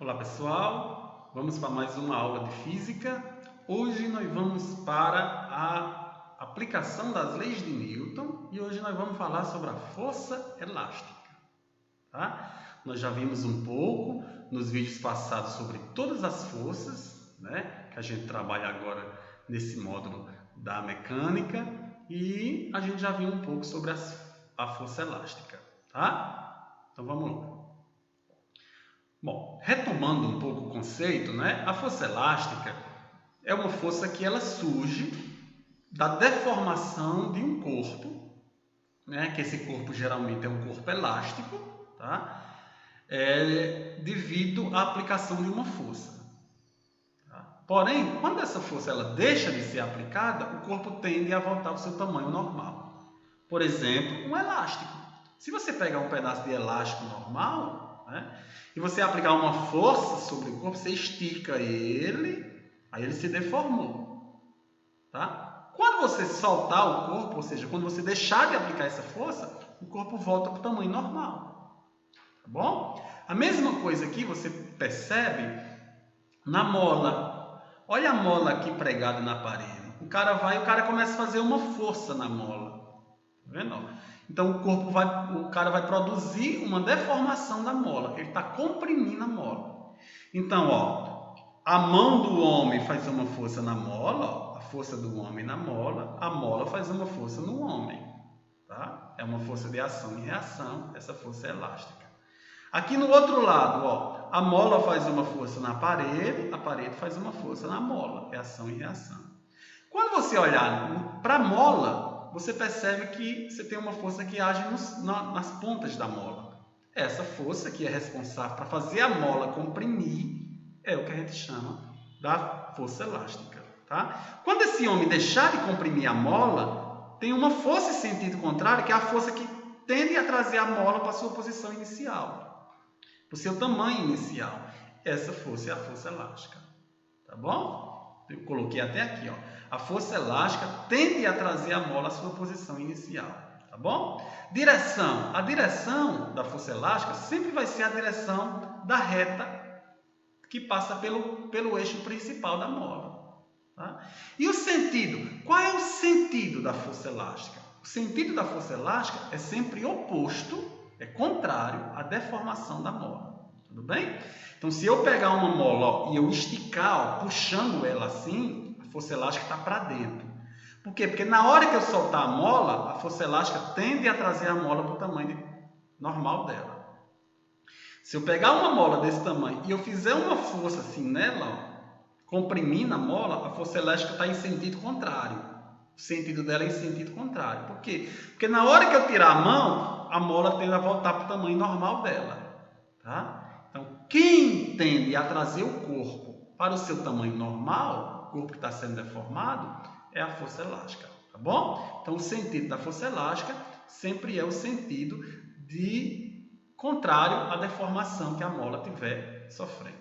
Olá pessoal, vamos para mais uma aula de física. Hoje nós vamos para a aplicação das leis de Newton e hoje nós vamos falar sobre a força elástica. Tá? Nós já vimos um pouco nos vídeos passados sobre todas as forças, né, que a gente trabalha agora nesse módulo da mecânica, e a gente já viu um pouco sobre a força elástica. Tá? Então vamos lá. Bom, retomando um pouco o conceito, né? A força elástica é uma força que ela surge da deformação de um corpo, né? Que esse corpo geralmente é um corpo elástico, tá? Devido à aplicação de uma força. Tá? Porém, quando essa força ela deixa de ser aplicada, o corpo tende a voltar ao seu tamanho normal. Por exemplo, um elástico. Se você pegar um pedaço de elástico normal, né, e você aplicar uma força sobre o corpo, você estica ele, aí ele se deformou. Tá? Quando você soltar o corpo, ou seja, quando você deixar de aplicar essa força, o corpo volta para o tamanho normal. Tá bom? A mesma coisa aqui você percebe na mola. Olha a mola aqui pregada na parede. O cara começa a fazer uma força na mola. Tá vendo? Então o cara vai produzir uma deformação da mola. Ele está comprimindo a mola. Então, ó, a mão do homem faz uma força na mola, ó, a força do homem na mola, a mola faz uma força no homem. Tá? É uma força de ação e reação, essa força é elástica. Aqui no outro lado, ó, a mola faz uma força na parede, a parede faz uma força na mola, é ação e reação. Quando você olhar para a mola, você percebe que você tem uma força que age nas pontas da mola. Essa força que é responsável para fazer a mola comprimir é o que a gente chama da força elástica. Tá? Quando esse homem deixar de comprimir a mola, tem uma força em sentido contrário, que é a força que tende a trazer a mola para a sua posição inicial, para o seu tamanho inicial. Essa força é a força elástica. Tá bom? Eu coloquei até aqui, ó. A força elástica tende a trazer a mola à sua posição inicial, tá bom? Direção. A direção da força elástica sempre vai ser a direção da reta que passa pelo eixo principal da mola. Tá? E o sentido? Qual é o sentido da força elástica? O sentido da força elástica é sempre oposto, é contrário à deformação da mola. Tudo bem? Então, se eu pegar uma mola, ó, e eu esticar, ó, puxando ela assim, a força elástica está para dentro. Por quê? Porque na hora que eu soltar a mola, a força elástica tende a trazer a mola para o tamanho normal dela. Se eu pegar uma mola desse tamanho e eu fizer uma força assim nela, ó, comprimindo a mola, a força elástica está em sentido contrário. O sentido dela é em sentido contrário. Por quê? Porque na hora que eu tirar a mão, a mola tende a voltar para o tamanho normal dela. Tá? Então, quem tende a trazer o corpo para o seu tamanho normal, o corpo que está sendo deformado, é a força elástica. Tá bom? Então, o sentido da força elástica sempre é o sentido de contrário à deformação que a mola estiver sofrendo.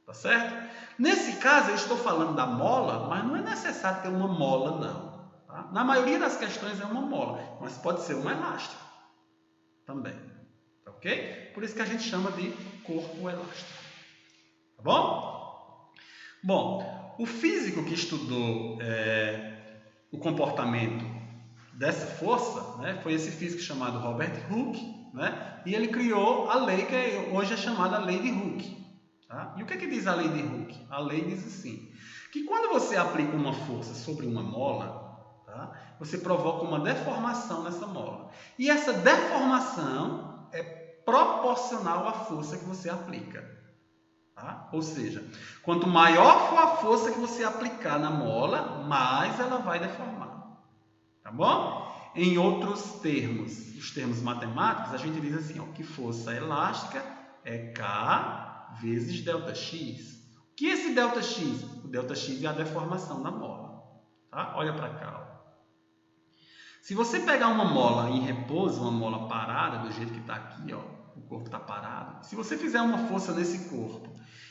Tá certo? Nesse caso, eu estou falando da mola, mas não é necessário ter uma mola, não. Tá? Na maioria das questões é uma mola, mas pode ser um elástico também. Tá ok? Por isso que a gente chama de corpo elástico. Tá bom? Bom, o físico que estudou o comportamento dessa força, né, foi esse físico chamado Robert Hooke, né, e ele criou a lei que hoje é chamada Lei de Hooke. Tá? E o que diz a Lei de Hooke? A lei diz assim, que quando você aplica uma força sobre uma mola, tá, você provoca uma deformação nessa mola. E essa deformação é proporcional à força que você aplica. Tá? Ou seja, quanto maior for a força que você aplicar na mola, mais ela vai deformar. Tá bom? Em outros termos, os termos matemáticos, a gente diz assim, ó, que força elástica é K vezes ΔX. O que é esse ΔX? O ΔX é a deformação da mola. Tá? Olha para cá. Ó. Se você pegar uma mola em repouso, uma mola parada, do jeito que está aqui, ó, o corpo está parado. Se você fizer uma força nesse corpo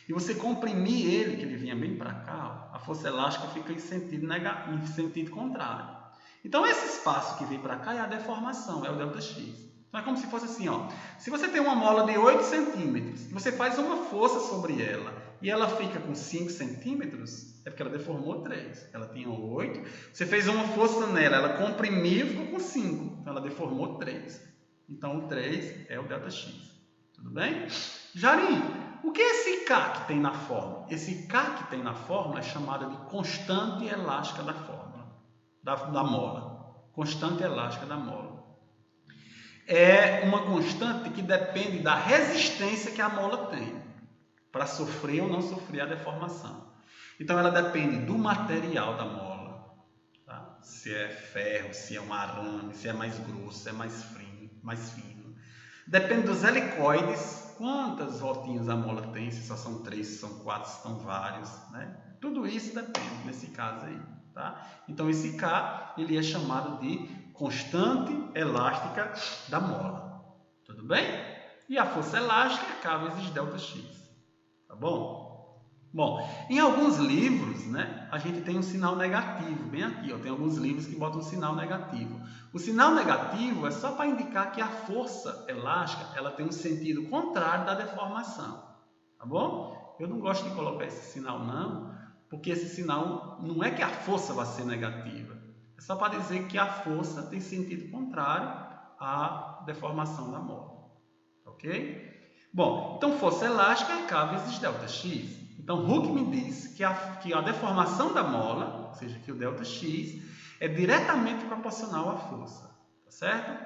e você comprimir ele, que ele vinha bem para cá, ó, a força elástica fica em sentido contrário. Então, esse espaço que vem para cá é a deformação, é o ΔX. Então é como se fosse assim, ó. Se você tem uma mola de 8 centímetros, você faz uma força sobre ela e ela fica com 5 centímetros, é porque ela deformou 3. Ela tinha 8, você fez uma força nela, ela comprimiu e ficou com 5. Então ela deformou 3. Então o 3 é o ΔX. Tudo bem? Jarim, o que é esse K que tem na fórmula? Esse K que tem na fórmula é chamado de constante elástica da fórmula, da mola. Constante elástica da mola. É uma constante que depende da resistência que a mola tem para sofrer ou não sofrer a deformação. Então, ela depende do material da mola, tá? Se é ferro, se é um arame, se é mais grosso, se é mais fino. Depende dos helicoides, quantas voltinhas a mola tem, se só são 3, se são 4, se são vários, né? Tudo isso depende nesse caso aí, tá? Então, esse K, ele é chamado de constante elástica da mola. Tudo bem? E a força elástica é K vezes ΔX. Tá bom? Bom, em alguns livros, né, a gente tem um sinal negativo. Bem aqui, ó, tem alguns livros que botam um sinal negativo. O sinal negativo é só para indicar que a força elástica ela tem um sentido contrário da deformação. Tá bom? Eu não gosto de colocar esse sinal não, porque esse sinal não é que a força vai ser negativa. É só para dizer que a força tem sentido contrário à deformação da mola. Ok? Bom, então força elástica é K vezes ΔX. Então, Hooke me diz que a deformação da mola, ou seja, que o ΔX, é diretamente proporcional à força. Tá certo?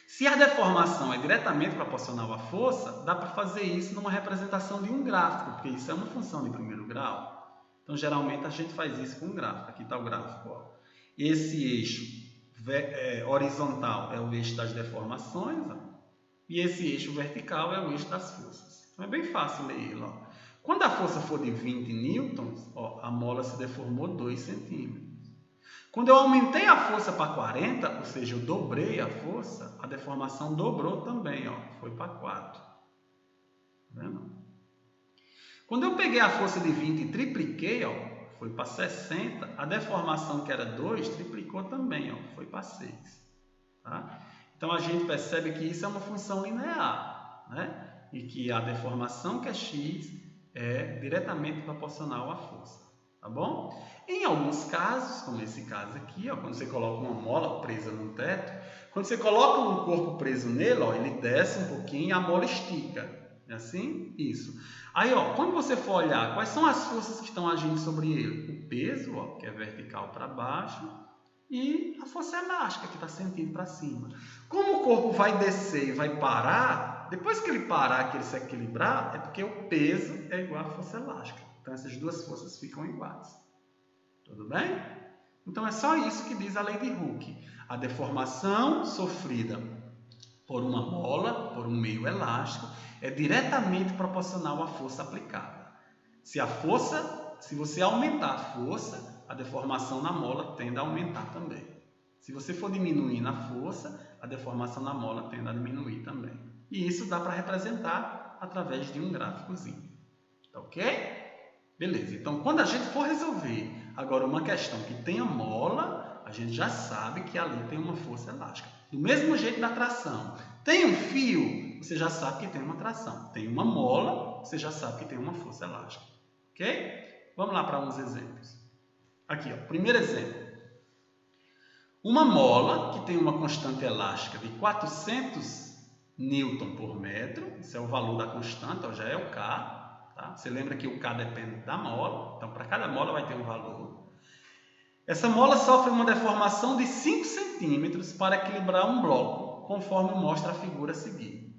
Se a deformação é diretamente proporcional à força, dá para fazer isso numa representação de um gráfico, porque isso é uma função de primeiro grau. Então, geralmente, a gente faz isso com um gráfico. Aqui está o gráfico, ó. Esse eixo horizontal é o eixo das deformações, ó, e esse eixo vertical é o eixo das forças. Então é bem fácil ler ele. Ó. Quando a força for de 20 newtons, ó, a mola se deformou 2 centímetros. Quando eu aumentei a força para 40, ou seja, eu dobrei a força, a deformação dobrou também, ó, foi para 4. Tá vendo? Quando eu peguei a força de 20 e tripliquei, ó, foi para 60, a deformação que era 2 triplicou também, ó, foi para 6. Tá? Então, a gente percebe que isso é uma função linear, né? E que a deformação que é x é diretamente proporcional à força. Tá bom? Em alguns casos, como esse caso aqui, ó, quando você coloca uma mola presa no teto, quando você coloca um corpo preso nele, ó, ele desce um pouquinho e a mola estica. É assim? Isso. Aí, ó, quando você for olhar quais são as forças que estão agindo sobre ele, o peso, ó, que é vertical para baixo, e a força elástica, que está sentindo para cima. Como o corpo vai descer e vai parar, depois que ele parar, que ele se equilibrar, é porque o peso é igual à força elástica. Então, essas duas forças ficam iguais. Tudo bem? Então, é só isso que diz a lei de Hooke. A deformação sofrida por uma mola, por um meio elástico, é diretamente proporcional à força aplicada. Se você aumentar a força, a deformação na mola tende a aumentar também. Se você for diminuindo a força, a deformação na mola tende a diminuir também. E isso dá para representar através de um gráficozinho. Tá ok? Beleza. Então, quando a gente for resolver agora uma questão que tenha mola, a gente já sabe que ali tem uma força elástica. Do mesmo jeito da tração. Tem um fio, você já sabe que tem uma tração. Tem uma mola, você já sabe que tem uma força elástica. Ok? Vamos lá para uns exemplos. Aqui, ó, primeiro exemplo. Uma mola que tem uma constante elástica de 400 Newton por metro, isso é o valor da constante, ó, já é o K. Tá? Você lembra que o K depende da mola, então para cada mola vai ter um valor. Essa mola sofre uma deformação de 5 centímetros para equilibrar um bloco, conforme mostra a figura a seguir.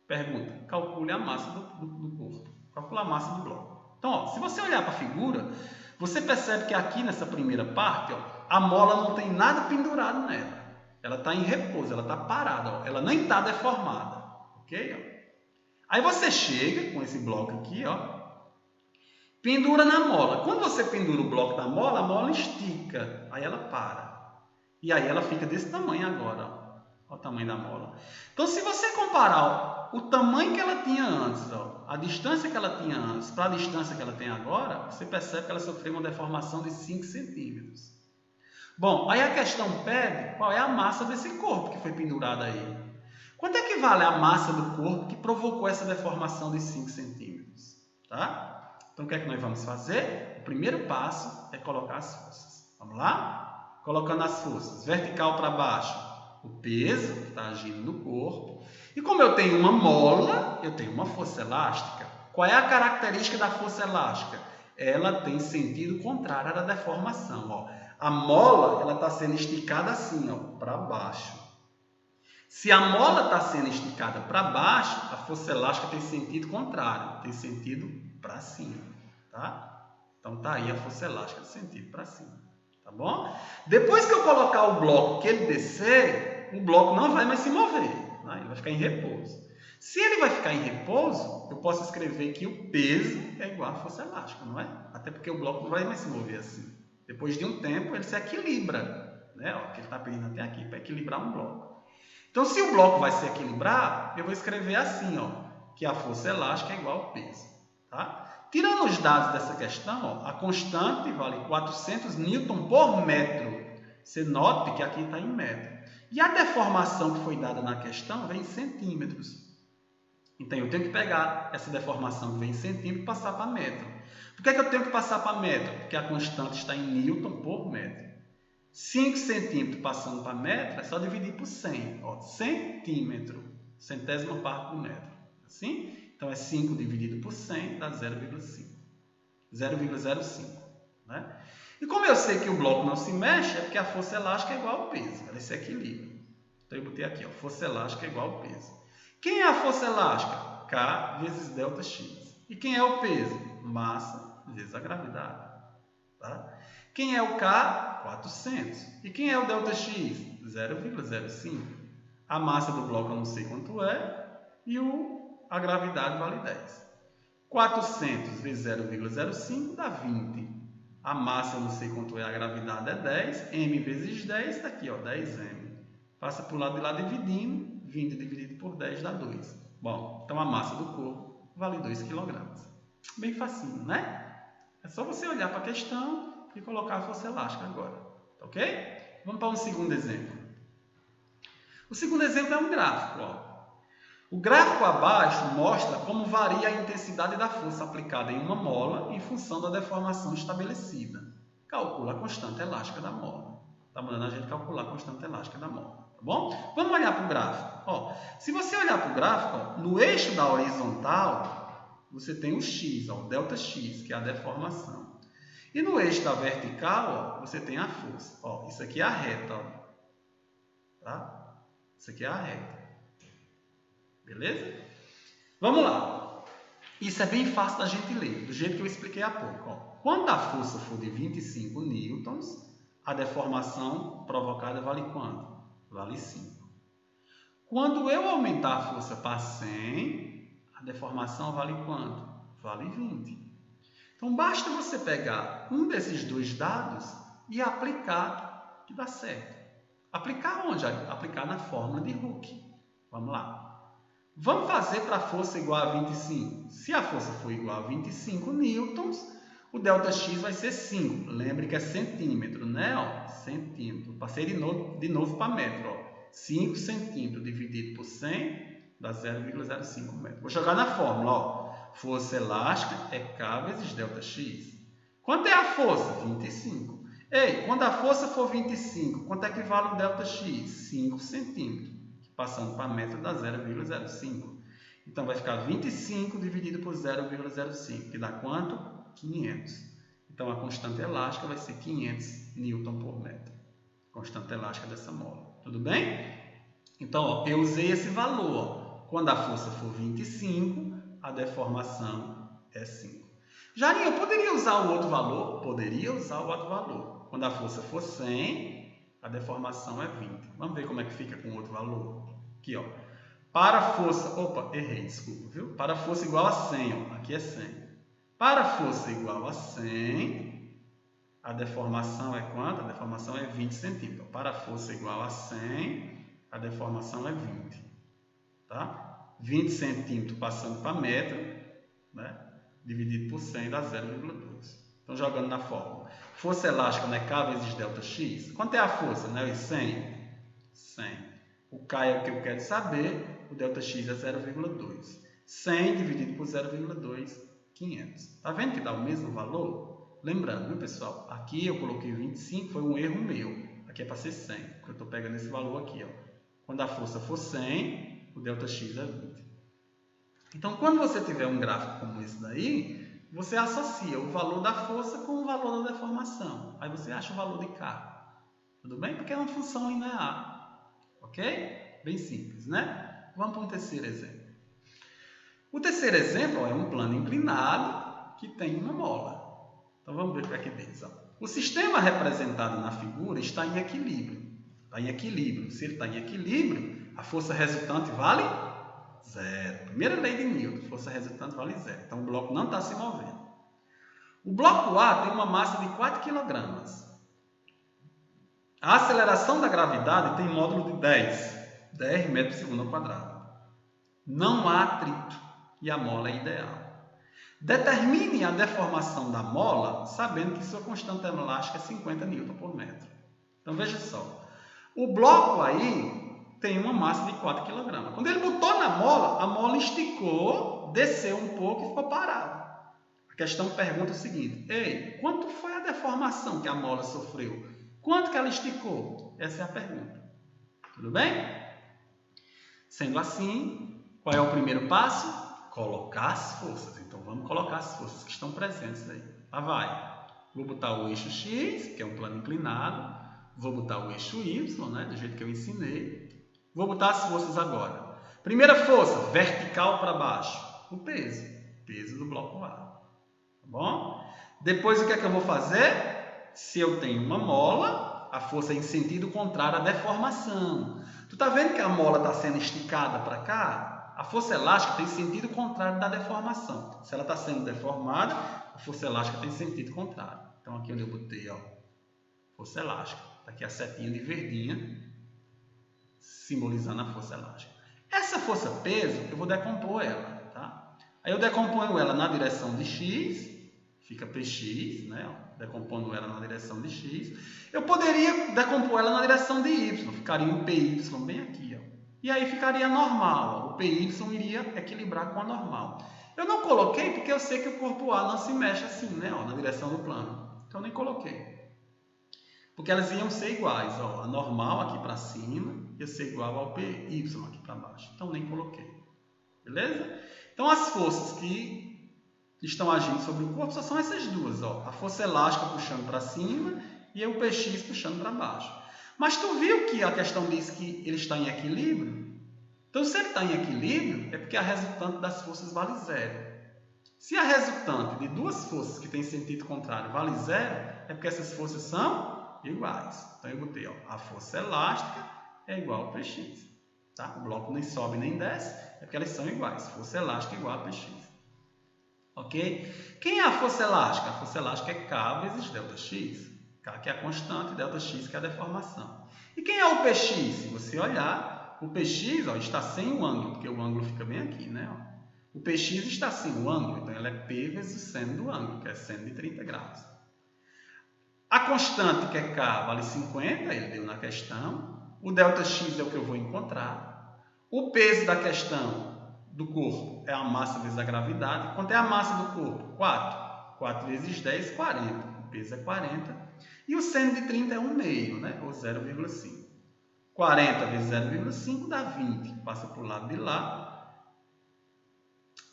Pergunta, calcule a massa do corpo. Calcula a massa do bloco. Então, ó, se você olhar para a figura, você percebe que aqui nessa primeira parte, ó, a mola não tem nada pendurado nela. Ela está em repouso, ela está parada, ó, ela nem está deformada. Ok? Ó. Aí você chega com esse bloco aqui, ó, pendura na mola. Quando você pendura o bloco da mola, a mola estica. Aí ela para. E aí ela fica desse tamanho agora. Ó. Olha o tamanho da mola. Então, se você comparar ó, o tamanho que ela tinha antes, ó, a distância que ela tinha antes para a distância que ela tem agora, você percebe que ela sofreu uma deformação de 5 centímetros. Bom, aí a questão pede qual é a massa desse corpo que foi pendurado aí. Quanto é que vale a massa do corpo que provocou essa deformação de 5 centímetros? Tá? Então, o que é que nós vamos fazer? O primeiro passo é colocar as forças. Vamos lá? Colocando as forças, vertical para baixo, o peso que está agindo no corpo. E como eu tenho uma mola, eu tenho uma força elástica. Qual é a característica da força elástica? Ela tem sentido contrário à deformação. Ó. A mola está sendo esticada assim, para baixo. Se a mola está sendo esticada para baixo, a força elástica tem sentido contrário, tem sentido para cima, tá? Então tá aí a força elástica de sentido para cima, tá bom? Depois que eu colocar o bloco que ele descer, o bloco não vai mais se mover, né? Ele vai ficar em repouso. Se ele vai ficar em repouso, eu posso escrever que o peso é igual à força elástica, não é? Até porque o bloco não vai mais se mover assim. Depois de um tempo, ele se equilibra, né? Ó, que ele está pedindo até aqui, para equilibrar um bloco. Então, se o bloco vai se equilibrar, eu vou escrever assim, ó, que a força elástica é igual ao peso. Tá? Tirando os dados dessa questão, ó, a constante vale 400 Newton por metro. Você note que aqui está em metro. E a deformação que foi dada na questão vem em centímetros. Então, eu tenho que pegar essa deformação que vem em centímetro e passar para metro. Por que eu tenho que passar para metro? Porque a constante está em Newton por metro. 5 centímetros passando para metro, é só dividir por 100. Ó, centímetro, centésima parte do metro. Assim? Então, é 5 dividido por 100, dá 0,5. 0,05. Né? E como eu sei que o bloco não se mexe, é porque a força elástica é igual ao peso. Ela se equilibra. Então, eu botei aqui, ó, força elástica é igual ao peso. Quem é a força elástica? K vezes ΔX. E quem é o peso? Massa vezes a gravidade. Tá? Quem é o K? 400. E quem é o ΔX? 0,05. A massa do bloco eu não sei quanto é e a gravidade vale 10. 400 vezes 0,05 dá 20. A massa eu não sei quanto é, a gravidade é 10. M vezes 10 está aqui, ó, 10M. Passa para o lado de lá dividindo. 20 dividido por 10 dá 2. Bom, então a massa do corpo vale 2 kg. Bem facinho, né? É só você olhar para a questão e colocar a força elástica agora, ok? Vamos para um segundo exemplo. O segundo exemplo é um gráfico. Ó. O gráfico abaixo mostra como varia a intensidade da força aplicada em uma mola em função da deformação estabelecida. Calcula a constante elástica da mola. Está mandando a gente calcular a constante elástica da mola, tá bom? Vamos olhar para o gráfico. Ó, se você olhar para o gráfico, ó, no eixo da horizontal, você tem o x, ó, o ΔX, que é a deformação. E no eixo da vertical, ó, você tem a força. Ó, isso aqui é a reta. Ó. Tá? Isso aqui é a reta. Beleza? Vamos lá. Isso é bem fácil da gente ler, do jeito que eu expliquei há pouco. Ó. Quando a força for de 25 newtons, a deformação provocada vale quanto? Vale 5. Quando eu aumentar a força para 100, a deformação vale quanto? Vale 20. Então, basta você pegar um desses dois dados e aplicar, que dá certo. Aplicar onde? Aplicar na fórmula de Hooke. Vamos lá. Vamos fazer para a força igual a 25. Se a força for igual a 25 newtons, o ΔX vai ser 5. Lembre que é centímetro, né? Ó, centímetro. Passei de novo para metro. Ó. 5 centímetros dividido por 100 dá 0,05 metro. Vou jogar na fórmula. Ó. Força elástica é K vezes ΔX. Quanto é a força? 25. Ei, quando a força for 25, quanto é que vale o ΔX? 5 centímetros. Passando para metro dá 0,05. Então, vai ficar 25 dividido por 0,05, que dá quanto? 500. Então, a constante elástica vai ser 500 Newton por metro. Constante elástica dessa mola. Tudo bem? Então, ó, eu usei esse valor. Ó. Quando a força for 25, a deformação é 5. Jarinho, eu poderia usar o outro valor? Poderia usar o outro valor. Quando a força for 100, a deformação é 20. Vamos ver como é que fica com o outro valor? Aqui, ó. Para a força... Opa, errei, desculpa, viu? Para a força igual a 100, ó. Aqui é 100. Para a força igual a 100, a deformação é quanto? A deformação é 20 centímetros. Para a força igual a 100, a deformação é 20. Tá? 20 centímetros passando para metro, né? Dividido por 100 dá 0,2. Então, jogando na fórmula. Força elástica, né? K vezes ΔX. Quanto é a força? Né? 100. 100. O K é o que eu quero saber, o ΔX é 0,2. 100 dividido por 0,2, 500. Está vendo que dá o mesmo valor? Lembrando, viu, pessoal? Aqui eu coloquei 25, foi um erro meu. Aqui é para ser 100, porque eu estou pegando esse valor aqui. Ó. Quando a força for 100, o ΔX é 20. Então, quando você tiver um gráfico como esse daí, você associa o valor da força com o valor da deformação. Aí você acha o valor de K. Tudo bem? Porque é uma função linear. Ok? Bem simples, né? Vamos para um terceiro exemplo. O terceiro exemplo é um plano inclinado que tem uma mola. Então vamos ver o que é que diz. Ó. O sistema representado na figura está em equilíbrio. Está em equilíbrio. Se ele está em equilíbrio, a força resultante vale zero. Primeira lei de Newton, força resultante vale zero. Então o bloco não está se movendo. O bloco A tem uma massa de 4 kg. A aceleração da gravidade tem módulo de 10 metros por segundo ao quadrado. Não há atrito e a mola é ideal. Determine a deformação da mola sabendo que sua constante elástica é 50 Newton por metro. Então veja só, o bloco aí tem uma massa de 4 kg. Quando ele botou na mola, a mola esticou, desceu um pouco e ficou parada. A questão pergunta o seguinte: ei, quanto foi a deformação que a mola sofreu? Quanto que ela esticou? Essa é a pergunta. Tudo bem? Sendo assim, qual é o primeiro passo? Colocar as forças. Então, vamos colocar as forças que estão presentes aí. Lá vai. Vou botar o eixo X, que é um plano inclinado. Vou botar o eixo Y, né, do jeito que eu ensinei. Vou botar as forças agora. Primeira força, vertical para baixo. O peso. Peso do bloco A. Tá bom? Depois, o que é que eu vou fazer? Se eu tenho uma mola, a força é em sentido contrário à deformação. Tu está vendo que a mola está sendo esticada para cá? A força elástica tem sentido contrário da deformação. Se ela está sendo deformada, a força elástica tem sentido contrário. Então, aqui onde eu botei, ó, força elástica. Está aqui a setinha de verdinha, simbolizando a força elástica. Essa força peso, eu vou decompor ela. Tá? Aí eu decomponho ela na direção de X, fica PX, né? Decompondo ela na direção de X. Eu poderia decompor ela na direção de Y, ficaria um PY bem aqui, ó. E aí ficaria normal, o PY iria equilibrar com a normal. Eu não coloquei porque eu sei que o corpo A não se mexe assim, né? Ó, na direção do plano. Então, eu nem coloquei. Porque elas iam ser iguais. Ó, a normal aqui para cima ia ser igual ao PY aqui para baixo. Então, nem coloquei. Beleza? Então, as forças que estão agindo sobre o corpo só são essas duas. Ó, a força elástica puxando para cima e o PX puxando para baixo. Mas tu viu que a questão diz que ele está em equilíbrio? Então, se ele está em equilíbrio, é porque a resultante das forças vale zero. Se a resultante de duas forças que têm sentido contrário vale zero, é porque essas forças são iguais. Então, eu botei, ó, a força elástica é igual ao PX. Tá? O bloco nem sobe nem desce, é porque elas são iguais. Força elástica é igual a PX. Ok? Quem é a força elástica? A força elástica é K vezes ΔX. K que é a constante, ΔX que é a deformação. E quem é o PX? Se você olhar, o PX, ó, está sem o ângulo, porque o ângulo fica bem aqui, né? Ó. O PX está sem o ângulo, então ela é P vezes o seno do ângulo, que é seno de 30 graus. A constante, que é K, vale 50, ele deu na questão. O ΔX é o que eu vou encontrar. O peso da questão do corpo é a massa vezes a gravidade. Quanto é a massa do corpo? 4. 4 vezes 10, 40. O peso é 40. E o seno de 30 é 1/2, né? Ou 0,5. 40 vezes 0,5 dá 20. Passa para o lado de lá.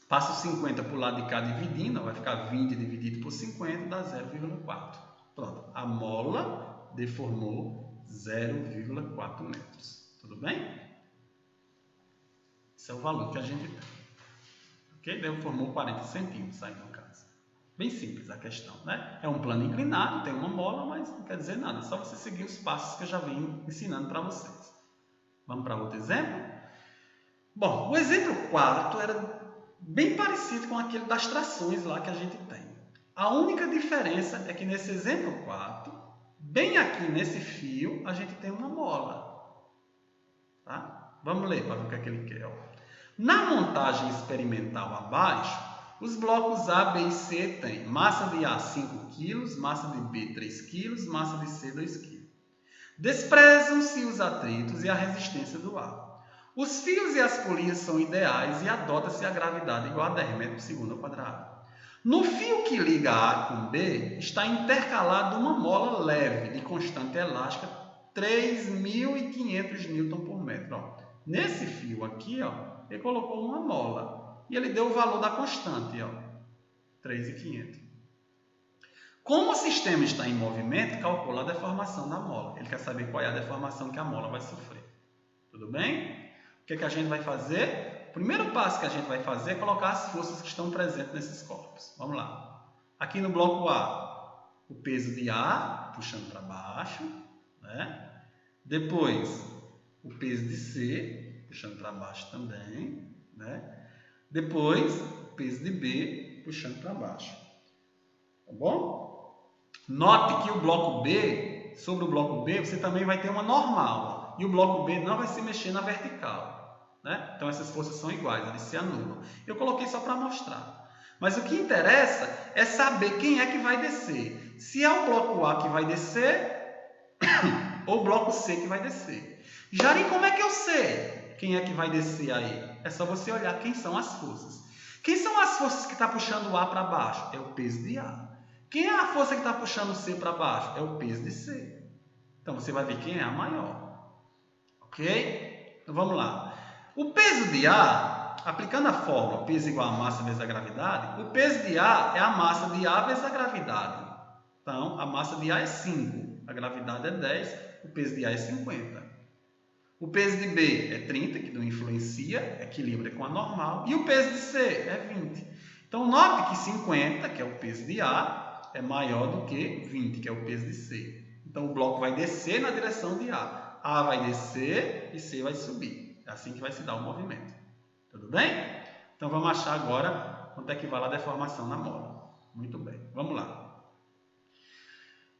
Passa o 50 para o lado de cá dividindo. Vai ficar 20 dividido por 50, dá 0,4. Pronto. A mola deformou 0,4 metros. Tudo bem? Esse é o valor que a gente tem. Ok? Deformou 40 centímetros aí no caso. Bem simples a questão, né? É um plano inclinado, tem uma mola, mas não quer dizer nada. É só você seguir os passos que eu já venho ensinando para vocês. Vamos para outro exemplo? Bom, o exemplo 4 era bem parecido com aquele das trações lá que a gente tem. A única diferença é que nesse exemplo 4, bem aqui nesse fio, a gente tem uma mola. Tá? Vamos ler para ver o que é que ele quer. Ó. Na montagem experimental abaixo, os blocos A, B e C têm massa de A 5 kg, massa de B 3 kg, massa de C 2 kg. Desprezam-se os atritos e a resistência do ar. Os fios e as polias são ideais e adota-se a gravidade igual a 10 metros por segundo ao quadrado. No fio que liga A com B, está intercalado uma mola leve de constante elástica 3.500 Newton por metro. Ó. Nesse fio aqui, ó, ele colocou uma mola e ele deu o valor da constante, ó, 3.500. Como o sistema está em movimento, calcula a deformação da mola. Ele quer saber qual é a deformação que a mola vai sofrer. Tudo bem? O que a gente vai fazer? O primeiro passo que a gente vai fazer é colocar as forças que estão presentes nesses corpos. Vamos lá. Aqui no bloco A, o peso de A, puxando para baixo. Né? Depois, o peso de C, puxando para baixo também. Né? Depois, o peso de B, puxando para baixo. Tá bom? Note que o bloco B, sobre o bloco B, você também vai ter uma normal. Ó, e o bloco B não vai se mexer na vertical. Né? Então, essas forças são iguais, eles se anulam. Eu coloquei só para mostrar. Mas o que interessa é saber quem é que vai descer. Se é o bloco A que vai descer ou o bloco C que vai descer. Jari, como é que eu sei quem é que vai descer aí? É só você olhar quem são as forças. Quem são as forças que estão puxando o A para baixo? É o peso de A. Quem é a força que está puxando o C para baixo? É o peso de C. Então, você vai ver quem é a maior. Ok? Então, vamos lá. O peso de A, aplicando a fórmula peso igual a massa vezes a gravidade, o peso de A é a massa de A vezes a gravidade. Então, a massa de A é 5, a gravidade é 10, o peso de A é 50. O peso de B é 30, que não influencia, equilibra com a normal, e o peso de C é 20. Então, note que 50, que é o peso de A, é maior do que 20, que é o peso de C. Então, o bloco vai descer na direção de A. A vai descer e C vai subir. É assim que vai se dar o movimento. Tudo bem? Então, vamos achar agora quanto é que vale a deformação na mola. Muito bem. Vamos lá.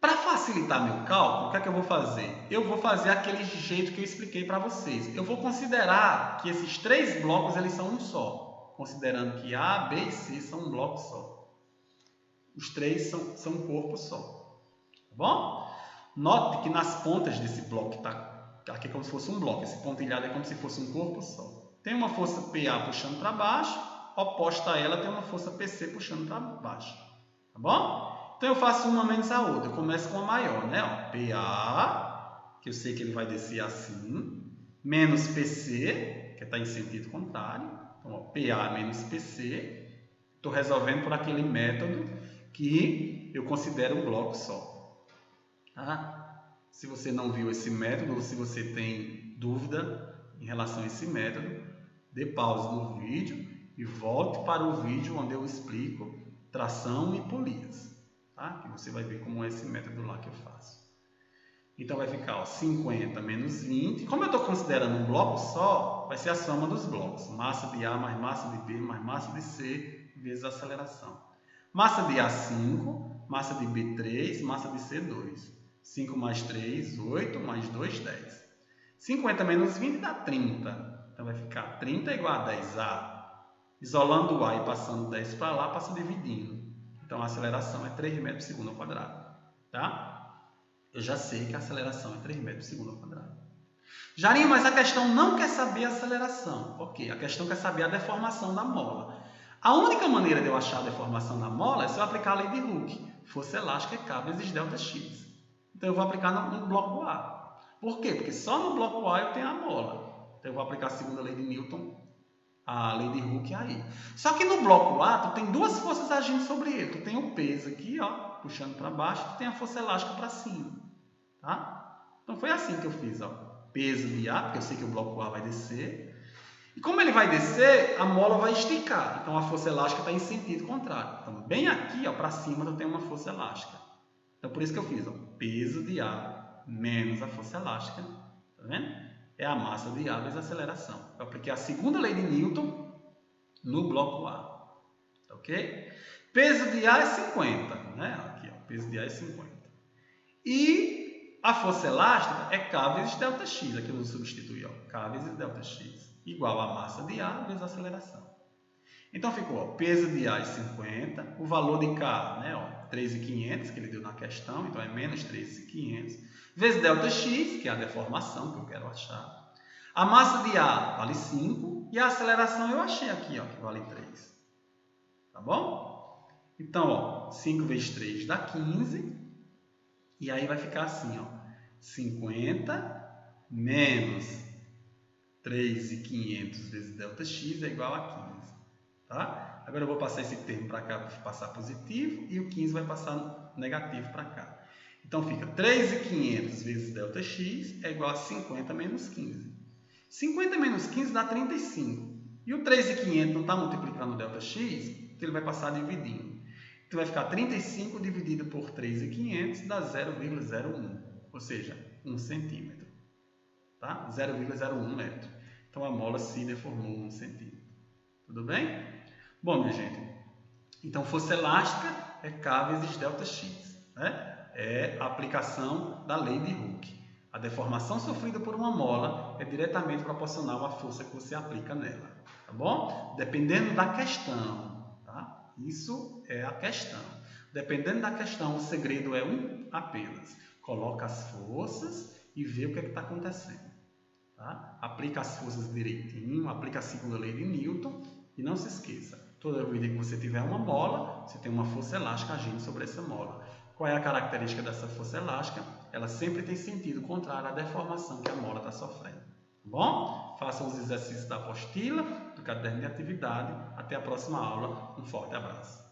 Para facilitar meu cálculo, o que é que eu vou fazer? Eu vou fazer aquele jeito que eu expliquei para vocês. Eu vou considerar que esses 3 blocos eles são um só. Considerando que A, B e C são um bloco só. Os 3 são um corpo só. Tá bom? Note que nas pontas desse bloco que está aqui é como se fosse um bloco, esse pontilhado é como se fosse um corpo só. Tem uma força PA puxando para baixo, oposta a ela tem uma força PC puxando para baixo. Tá bom? Então eu faço uma menos a outra. Eu começo com a maior, né? Ó, PA, que eu sei que ele vai descer assim, menos PC, que está em sentido contrário. Então, ó, PA menos PC. Estou resolvendo por aquele método que eu considero um bloco só. Tá? Se você não viu esse método, ou se você tem dúvida em relação a esse método, dê pausa no vídeo e volte para o vídeo onde eu explico tração e polias. Tá? Que você vai ver como é esse método lá que eu faço. Então vai ficar ó, 50 menos 20. Como eu estou considerando um bloco só, vai ser a soma dos blocos. Massa de A mais massa de B mais massa de C vezes a aceleração. Massa de A 5, massa de B 3, massa de C 2. 5 mais 3, 8, mais 2, 10. 50 menos 20 dá 30. Então, vai ficar 30 igual a 10A. Isolando o A e passando 10 para lá, passa dividindo. Então, a aceleração é 3 metros por segundo ao quadrado. Tá? Eu já sei que a aceleração é 3 metros por segundo ao quadrado. Jarinho, mas a questão não quer saber a aceleração. Ok, a questão quer saber a deformação da mola. A única maneira de eu achar a deformação da mola é se eu aplicar a lei de Hooke. Força elástica é K vezes ΔX. Então, eu vou aplicar no bloco A. Por quê? Porque só no bloco A eu tenho a mola. Então, eu vou aplicar a segunda lei de Newton, a lei de Hooke aí. Só que no bloco A, tu tem 2 forças agindo sobre ele. Tu tem o peso aqui, ó, puxando para baixo, tu tem a força elástica para cima. Tá? Então, foi assim que eu fiz. Ó. Peso de A, porque eu sei que o bloco A vai descer. E como ele vai descer, a mola vai esticar. Então, a força elástica está em sentido contrário. Então, bem aqui, para cima, tu tem uma força elástica. Então, por isso que eu fiz, ó, peso de A menos a força elástica, tá vendo? É a massa de A vezes a aceleração. Eu apliquei a segunda lei de Newton no bloco A, tá ok? Peso de A é 50, né? Aqui, ó, peso de A é 50. E a força elástica é K vezes ΔX, aqui eu vou substituir, ó, K vezes ΔX, igual a massa de A vezes a aceleração. Então ficou, ó, peso de A é 50, o valor de K, né, ó, 3.500, que ele deu na questão, então é menos 3.500, vezes ΔX, que é a deformação que eu quero achar. A massa de A vale 5 e a aceleração eu achei aqui, ó, que vale 3. Tá bom? Então, ó, 5 vezes 3 dá 15. E aí vai ficar assim, ó, 50 menos 3.500 vezes ΔX é igual a 15. Tá? Agora eu vou passar esse termo para cá para passar positivo e o 15 vai passar negativo para cá. Então fica 3.500 vezes ΔX é igual a 50 menos 15. 50 menos 15 dá 35. E o 3.500 não está multiplicando ΔX, então ele vai passar dividindo. Então vai ficar 35 dividido por 3.500 dá 0,01, ou seja, 1 centímetro. Tá? 0,01 metro. Então a mola se deformou 1 centímetro. Tudo bem? Bom, minha gente, então força elástica é K vezes ΔX. Né? É a aplicação da lei de Hooke. A deformação sofrida por uma mola é diretamente proporcional à força que você aplica nela. Tá bom? Dependendo da questão. Tá? Isso é a questão. Dependendo da questão, o segredo é um apenas. Coloca as forças e vê o que está acontecendo. Tá? Aplica as forças direitinho, aplica a segunda lei de Newton e não se esqueça, toda vez que você tiver uma mola, você tem uma força elástica agindo sobre essa mola. Qual é a característica dessa força elástica? Ela sempre tem sentido contrário à deformação que a mola está sofrendo. Tá bom? Façam os exercícios da apostila, do caderno de atividade. Até a próxima aula. Um forte abraço.